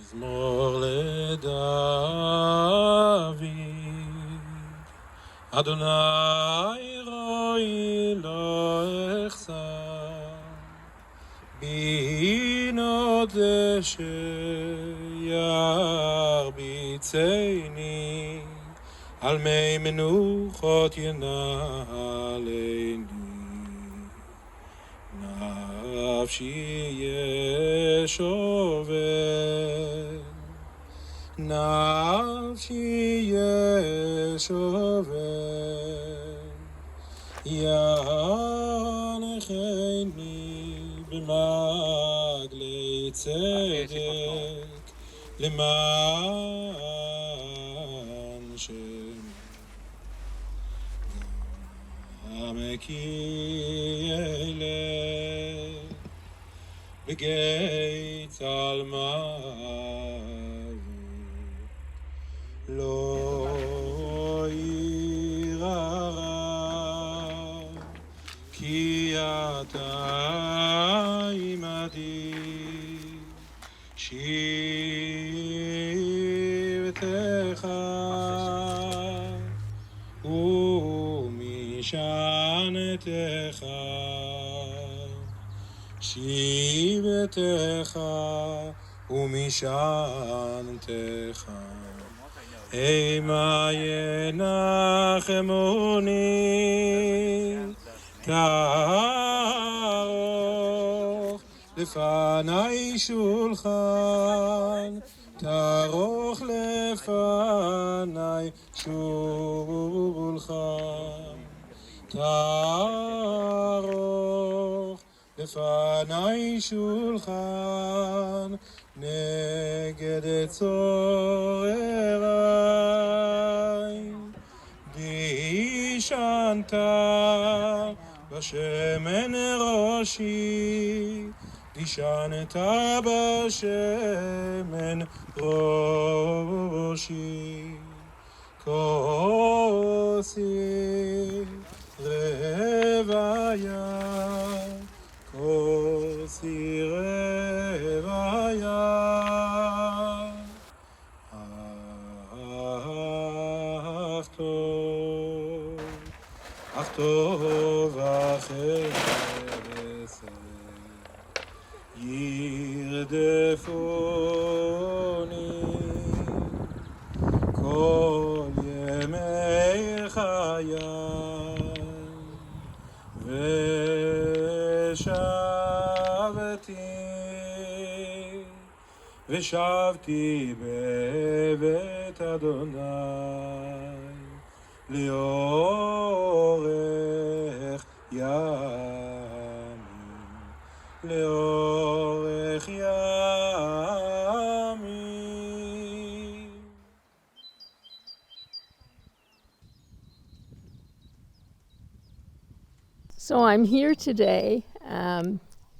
מזמור לדוד, אדוני רואי לא אחסר, בינות שירביצני, על מי מנוחות ינעלני. נפשי ישובל, נפשי ישובל, ינחני במעגלי צדק, למען שמי. עמקי אלך בגיא צלמוות, לא יירא רע, כי אתה עמדי, שבטך ומשענתך, שבטך ומשענתך, המה ינחמוני, תערוך לפני שולחן, תערוך לפני שולחן, תערוך לפני שולחן, נגד צורריי. דישנת בשמן ראשי, דישנת בשמן ראשי, כוסי רוויה, כוסי רוויה, אך טוב החסד ירדפוני כל ימי חיי, ושבתי בבית אדוני לאורך ימים, לאורך ימים. So I'm here today.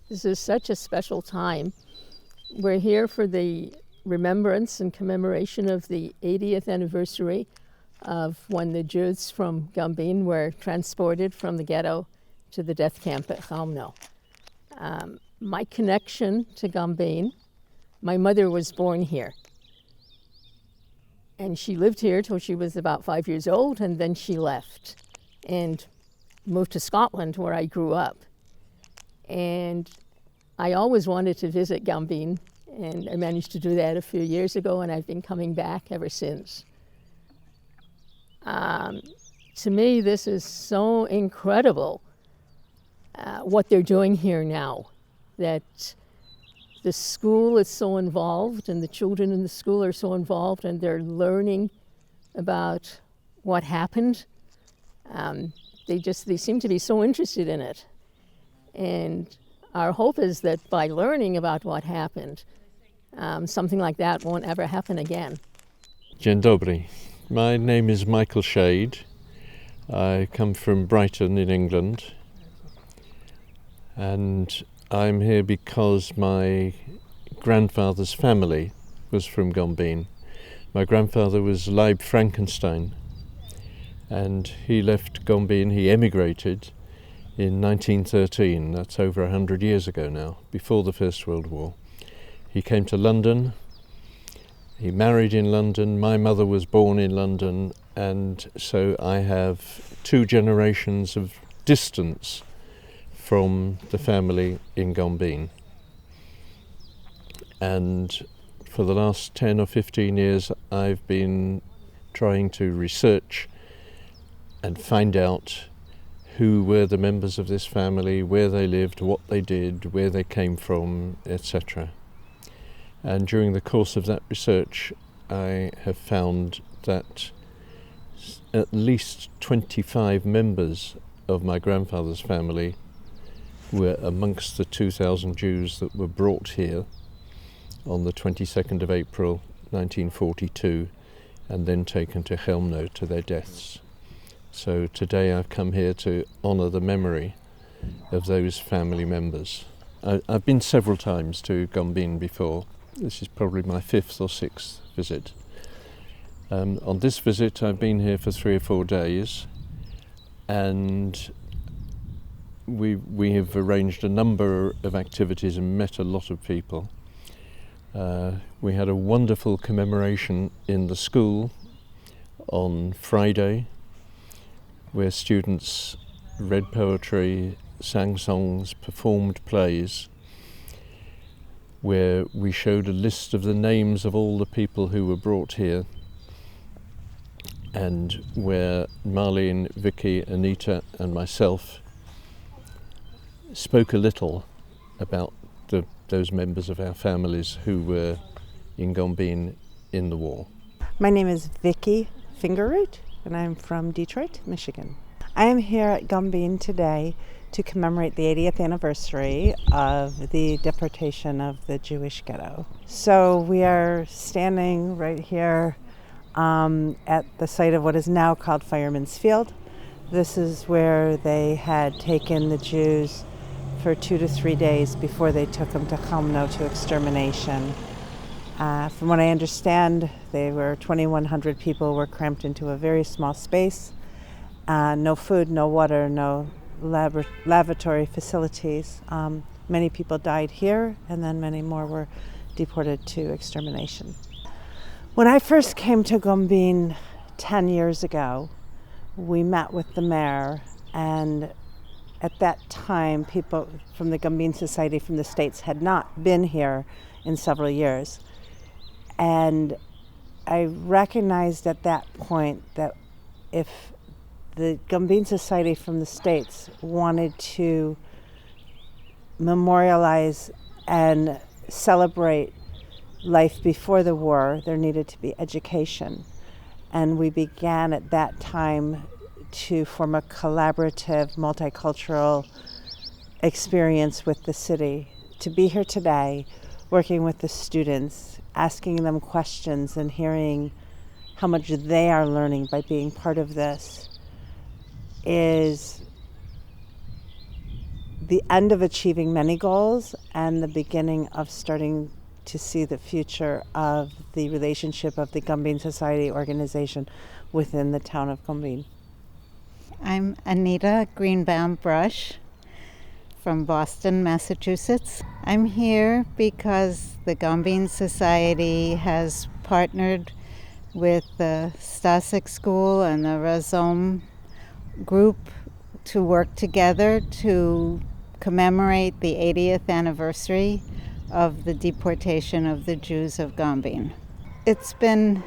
This is such a special time. We're here for the remembrance and commemoration of the 80th anniversary of when the Jews from Gąbin were transported from the ghetto to the death camp at Chełmno. My connection to Gąbin, my mother was born here. And she lived here till she was about 5 years old, and then she left and moved to Scotland, where I grew up. And I always wanted to visit Gąbin, and I managed to do that a few years ago, and I've been coming back ever since. To me, this is so incredible what they're doing here now, that the school is so involved, and the children in the school are so involved, and they're learning about what happened. They seem to be so interested in it. And our hope is that by learning about what happened, something like that won't ever happen again. Dzień dobry. My name is Michael Shade. I come from Brighton in England. And I'm here because my grandfather's family was from Gąbin. My grandfather was Leib Frankenstein, and he left Gąbin, he emigrated in 1913, that's over 100 years ago now, before the First World War. He came to London He married in London, my mother was born in London, and so I have 2 generations of distance from the family in Gąbin. And for the last 10 or 15 years I've been trying to research and find out who were the members of this family, where they lived, what they did, where they came from, etc. And during the course of that research I have found that at least 25 members of my grandfather's family were amongst the 2,000 Jews that were brought here on the 22nd of April 1942 and then taken to Chełmno to their deaths. So today I've come here to honour the memory of those family members. I've been several times to Gąbin before. This is probably my 5th or 6th visit. On this visit I've been here for 3 or 4 days, and we have arranged a number of activities and met a lot of people. We had a wonderful commemoration in the school on Friday, where students read poetry, sang songs, performed plays, where we showed a list of the names of all the people who were brought here, and where Marlene, Vicky, Anita and myself spoke a little about those members of our families who were in Gąbin in the war. My name is Vicky Fingerroot, and I'm from Detroit, Michigan. I am here at Gąbin today to commemorate the 80th anniversary of the deportation of the Jewish ghetto. So we are standing right here at the site of what is now called Fireman's Field. This is where they had taken the Jews for 2 to 3 days before they took them to Chełmno to extermination. From what I understand, they were 2,100 people were cramped into a very small space. No food, no water, no lavatory facilities. Many people died here, and then many more were deported to extermination. When I first came to Gąbin 10 years ago, we met with the mayor, and at that time, people from the Gąbin Society from the States had not been here in several years. And I recognized at that point that if the Gąbin Society from the States wanted to memorialize and celebrate life before the war, there needed to be education. And we began at that time to form a collaborative, multicultural experience with the city. To be here today, working with the students, asking them questions and hearing how much they are learning by being part of this is the end of achieving many goals and the beginning of starting to see the future of the relationship of the Gąbin Society organization within the town of Gąbin. I'm Anita Greenbaum Brush from Boston, Massachusetts. I'm here because the Gąbin Society has partnered with the Stasek School and the Razom group to work together to commemorate the 80th anniversary of the deportation of the Jews of Gąbin. It's been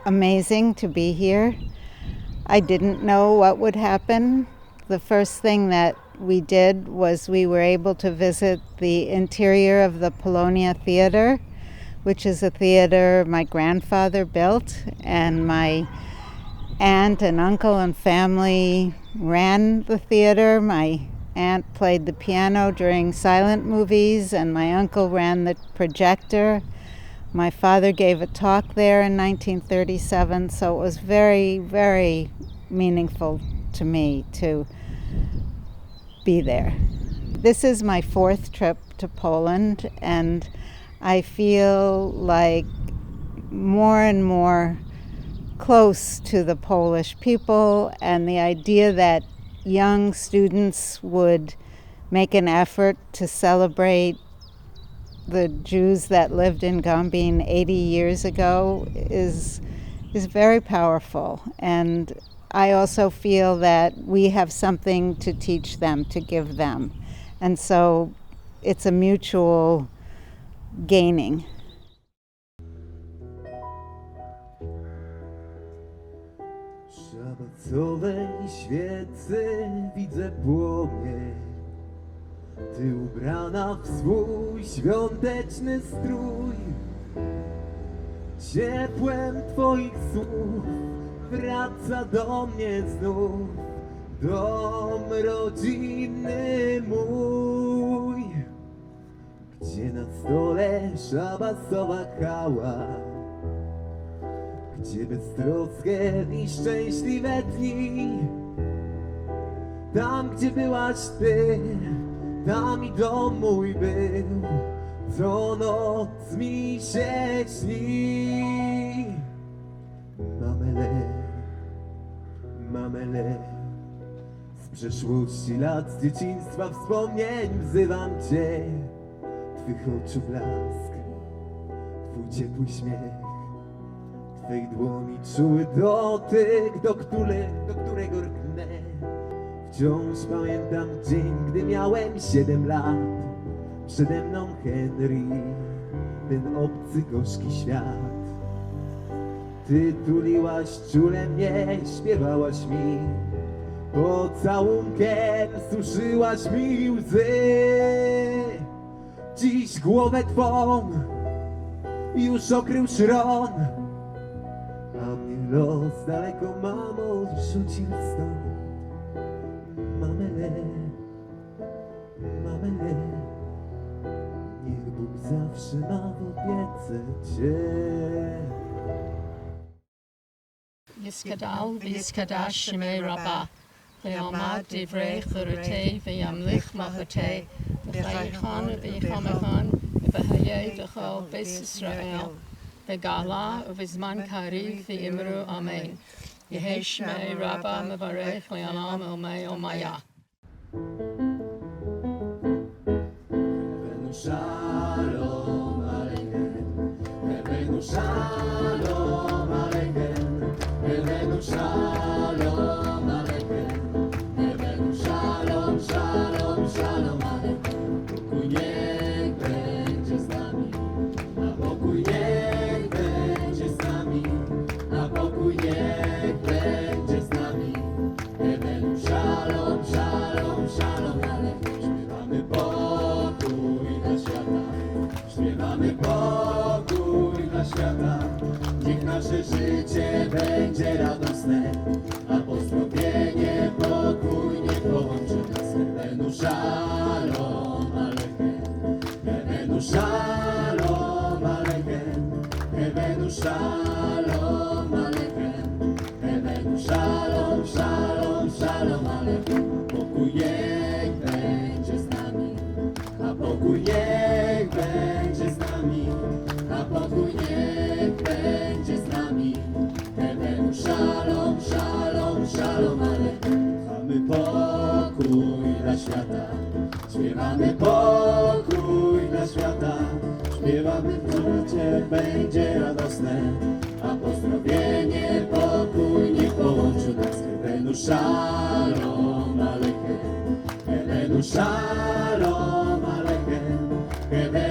amazing to be here. I didn't know what would happen. The first thing that we did was we were able to visit the interior of the Polonia Theater, which is a theater my grandfather built, and my aunt and uncle and family ran the theater. My aunt played the piano during silent movies, and my uncle ran the projector. My father gave a talk there in 1937, so it was very, very meaningful to me to be there. This is my 4th trip to Poland, and I feel like more and more close to the Polish people, and the idea that young students would make an effort to celebrate the Jews that lived in Gąbin 80 years ago is very powerful. And I also feel that we have something to teach them, to give them. And so it's a mutual gaining. Szabatowej świecy widzę płomień, Ty ubrana w swój świąteczny strój. Ciepłem Twoich słów wraca do mnie znów dom rodzinny mój, gdzie na stole szabatowa chała, gdzie beztroskie i szczęśliwe dni. Tam, gdzie byłaś Ty, tam i dom mój był, co noc mi się śni. Mamele, z przeszłości lat, z dzieciństwa wspomnień wzywam Cię. Twych oczu blask, Twój ciepły śmiech, Twej dłoni czuły dotyk, do którego rknę. Wciąż pamiętam dzień, gdy miałem 7 lat. Przede mną Henry, ten obcy, gorzki świat. Ty tuliłaś czule mnie, śpiewałaś mi, pocałunkiem suszyłaś mi łzy. Dziś głowę Twą już okrył szron, a mnie los daleko, mamo, rzucił stąd. Mamele, niech Bóg zawsze ma w opiece Cię. Yiskadal v'yiskadash shemei rabbah, ve'amad divrei churutei ve'yamlich machotei, v'chayichan v'yichamechan, v'hayei v'chol beis Yisrael, v'gala v'zman kariv v'yimru amen. Yehei shemei rabbah mevarech le'alam elmei omaya. Shalom Aleichem, Hebenu Shalom Aleichem, Hebenu Shalom Aleichem, Hebenu Shalom, Shalom, Shalom Aleichem. Pokój niech będzie z nami, a pokój niech będzie z nami, a pokój niech będzie z nami. Hebenu Shalom, Shalom, Shalom Aleichem. Śpiewamy pokój dla świata, śpiewamy pokój dla świata. Niech nasze życie będzie radosne, a pozdrowienie pokój niech połączy nas. Hebenu Shalom Aleichem, Hebenu Shalom Aleichem, Hebenu Shalom Aleichem, Hebenu Shalom, Shalom, Shalom Aleichem. Pokój niech będzie z nami, a pokój niech będzie z nami, a pokój niech będzie z nami. Hebenu Shalom, Shalom, Shalom Aleichem. Mamy pokój dla świata, śpiewamy pokój dla świata. Śpiewamy, życie będzie radosne, a pozdrowienie pokój niech połączy nas. Hebenu Shalom Aleichem, Hebenu Shalom Aleichem, Hebenu